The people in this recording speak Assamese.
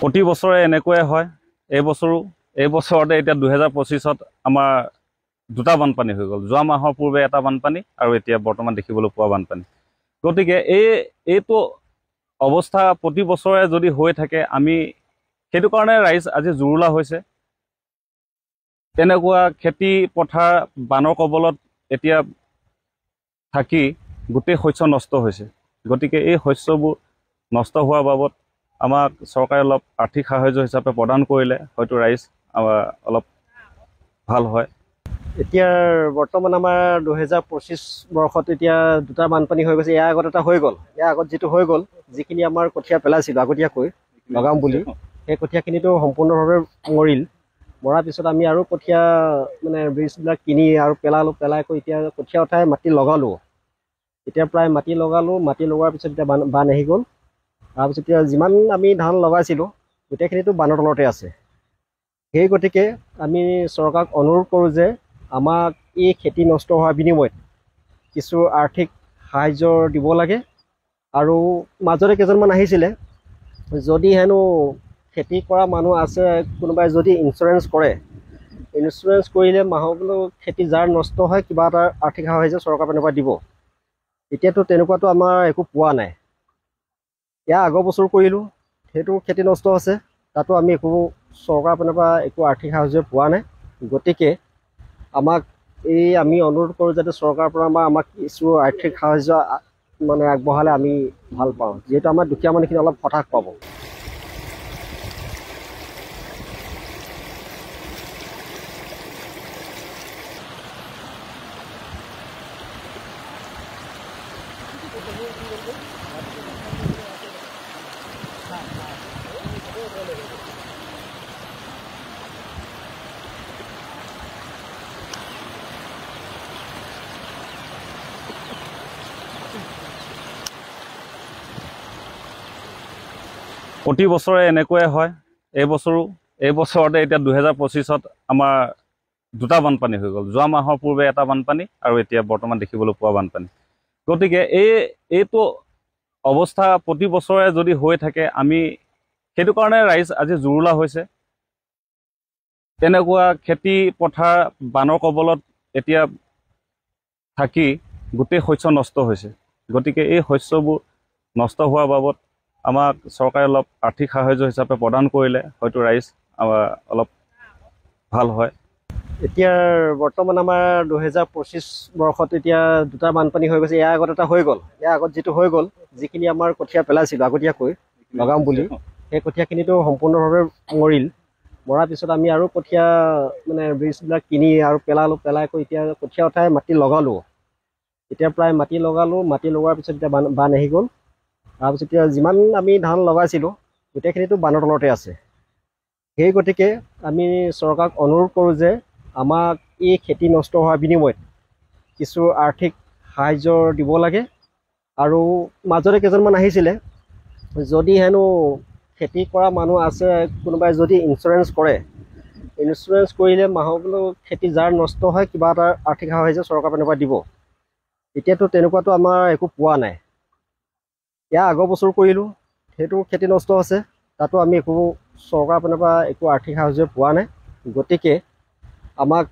প্ৰতি বছৰে এনেকুৱাই হয়। এই বছৰতে এতিয়া 2025ত আমাৰ দুটা বানপানী হৈ গ'ল। যোৱা মাহৰ পূৰ্বে এটা বানপানী আৰু এতিয়া বৰ্তমান দেখিবলৈ পোৱা বানপানী। গতিকে এইটো অৱস্থা প্ৰতি বছৰে যদি হৈ থাকে, আমি সেইটো কাৰণে ৰাইজ আজি জুৰুলা হৈছে। তেনেকুৱা খেতি পথাৰ বানৰ কবলত এতিয়া থাকি গোটেই শস্য নষ্ট হৈছে। গতিকে এই শস্যবোৰ নষ্ট হোৱাৰ বাবদ আমাক চৰকাৰে অলপ আৰ্থিক সাহায্য হিচাপে প্ৰদান কৰিলে হয়তো ৰাইজ অলপ ভাল হয়। এতিয়া বৰ্তমান আমাৰ 2025 বৰ্ষত এতিয়া দুটা বানপানী হৈ গৈছে। ইয়াৰ আগত এটা হৈ গ'ল। ইয়াৰ আগত যিটো হৈ গ'ল, যিখিনি আমাৰ কঠীয়া পেলাইছিলোঁ আগতীয়াকৈ লগাম বুলি, সেই কঠীয়াখিনিতো সম্পূৰ্ণভাৱে মৰিল। মৰাৰ পিছত আমি আৰু কঠীয়া বীজবিলাক কিনি আৰু পেলাই কৰি এতিয়া কঠীয়া উঠাই মাটি লগালোঁ। এতিয়া প্ৰায় মাটি লগোৱাৰ পিছত এতিয়া বান আহি গ'ল। তাৰপিছত এতিয়া যিমান আমি ধান লগাইছিলোঁ গোটেইখিনিতো বানৰ তলতে আছে। সেই গতিকে আমি চৰকাৰক অনুৰোধ কৰোঁ যে আমাক এই খেতি নষ্ট হোৱাৰ বিনিময়ত কিছু আৰ্থিক সাহাৰ্য দিব লাগে। আৰু মাজতে কেইজনমান আহিছিলে, যদি হেনো খেতি কৰা মানুহ আছে, কোনোবাই যদি ইঞ্চুৰেঞ্চ কৰিলে মাহত খেতি যাৰ নষ্ট হয় কিবা এটা আৰ্থিক সাহাৰ্য চৰকাৰৰ ফালৰ পৰা দিব। এতিয়াতো তেনেকুৱাতো আমাৰ একো পোৱা নাই। ইয়াৰ আগৰ বছৰ কৰিলোঁ, সেইটো খেতি নষ্ট আছে, তাতো আমি একো চৰকাৰৰ ফালৰ পৰা একো আৰ্থিক সাহাৰ্য পোৱা নাই। গতিকে আমি অনুৰোধ কৰোঁ যাতে চৰকাৰৰ পৰা আমাক কিছু আৰ্থিক সাহাৰ্য আগবঢ়ালে আমি ভাল পাওঁ, যিহেতু আমাৰ দুখীয়া মানুহখিনি অলপ সকাহ পাব। প্ৰতি বছৰে এনেকুৱাই হয়। এই বছৰতে এতিয়া 2025ত আমাৰ দুটা বানপানী হৈ গ'ল। যোৱা মাহৰ পূৰ্বে এটা বানপানী আৰু এতিয়া বৰ্তমান দেখিবলৈ পোৱা বানপানী। গতিকে এইটো অৱস্থা প্ৰতি বছৰে যদি হৈ থাকে, আমি সেইটো কাৰণে ৰাইজ আজি জুৰুলা হৈছে। তেনেকুৱা খেতি পথাৰ বানৰ কবলত এতিয়া থাকি গোটেই শস্য নষ্ট হৈছে। গতিকে এই শস্যবোৰ নষ্ট হোৱাৰ বাবদ আমাক চৰকাৰে অলপ আৰ্থিক সাহাৰ্য হিচাপে প্ৰদান কৰিলে হয়তো ৰাইজ অলপ ভাল হয়। এতিয়া বৰ্তমান আমাৰ 2025 বৰ্ষত এতিয়া দুটা বানপানী হৈ গৈছে। ইয়াৰ আগত এটা হৈ গ'ল। ইয়াৰ আগত যিটো হৈ গ'ল, যিখিনি আমাৰ কঠীয়া পেলাইছিলোঁ আগতীয়াকৈ লগাম বুলি, সেই কঠীয়াখিনিতো সম্পূৰ্ণভাৱে মৰিল। মৰাৰ পিছত আমি আৰু কঠীয়া বীজবিলাক কিনি আৰু পেলাই কৰি এতিয়া কঠীয়া উঠাই মাটি লগালোঁ। এতিয়া প্ৰায় মাটি লগোৱাৰ পিছত এতিয়া বান আহি গ'ল। তাৰপিছত এতিয়া যিমান আমি ধান লগাইছিলোঁ গোটেইখিনিতো বানৰ তলতে আছে। সেই গতিকে আমি চৰকাৰক অনুৰোধ কৰোঁ যে আমাক এই খেতি নষ্ট হোৱাৰ বিনিময়ত কিছু আৰ্থিক সাহাৰ্য দিব লাগে। আৰু মাজতে কেইজনমান আহিছিলে, যদি হেনো খেতি কৰা মানুহ আছে, কোনোবাই যদি ইঞ্চুৰেঞ্চ কৰিলে মাহত খেতি যাৰ নষ্ট হয় কিবা এটা আৰ্থিক সাহাৰ্য চৰকাৰৰ ফালৰ পৰা দিব। এতিয়াতো তেনেকুৱাতো আমাৰ একো পোৱা নাই। ইয়াৰ আগৰ বছৰ কৰিলোঁ, সেইটো খেতি নষ্ট আছে, তাতো আমি একো চৰকাৰৰ ফালৰ পৰা একো আৰ্থিক সাহাৰ্য পোৱা নাই। গতিকে আমাক